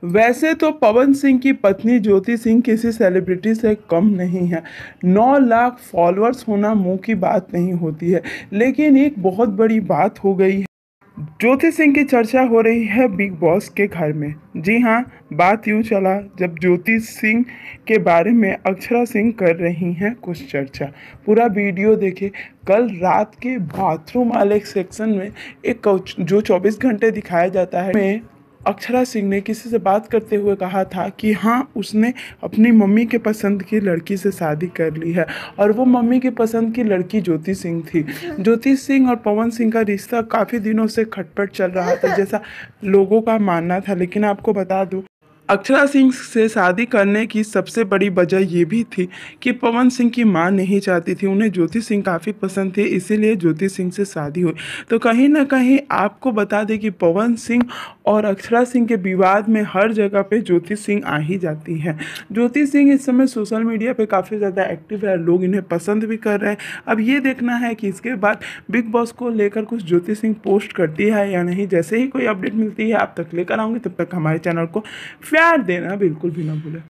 वैसे तो पवन सिंह की पत्नी ज्योति सिंह किसी सेलिब्रिटी से कम नहीं है। 9 लाख फॉलोअर्स होना मुंह की बात नहीं होती है, लेकिन एक बहुत बड़ी बात हो गई है। ज्योति सिंह की चर्चा हो रही है बिग बॉस के घर में। जी हाँ, बात यूं चला जब ज्योति सिंह के बारे में अक्षरा सिंह कर रही हैं कुछ चर्चा। पूरा वीडियो देखे। कल रात के बाथरूम वाले सेक्शन में एक जो 24 घंटे दिखाया जाता है में अक्षरा सिंह ने किसी से बात करते हुए कहा था कि हाँ, उसने अपनी मम्मी के पसंद की लड़की से शादी कर ली है और वो मम्मी की पसंद की लड़की ज्योति सिंह थी। ज्योति सिंह और पवन सिंह का रिश्ता काफ़ी दिनों से खटपट चल रहा था जैसा लोगों का मानना था, लेकिन आपको बता दूं, अक्षरा सिंह से शादी करने की सबसे बड़ी वजह ये भी थी कि पवन सिंह की मां नहीं चाहती थी, उन्हें ज्योति सिंह काफ़ी पसंद थी, इसीलिए ज्योति सिंह से शादी हुई। तो कहीं ना कहीं आपको बता दें कि पवन सिंह और अक्षरा सिंह के विवाद में हर जगह पे ज्योति सिंह आ ही जाती हैं। ज्योति सिंह इस समय सोशल मीडिया पे काफ़ी ज़्यादा एक्टिव है, लोग इन्हें पसंद भी कर रहे हैं। अब ये देखना है कि इसके बाद बिग बॉस को लेकर कुछ ज्योति सिंह पोस्ट करती है या नहीं। जैसे ही कोई अपडेट मिलती है आप तक लेकर आऊँगी, तब तक हमारे चैनल को प्यार देना बिल्कुल भी ना भूलें।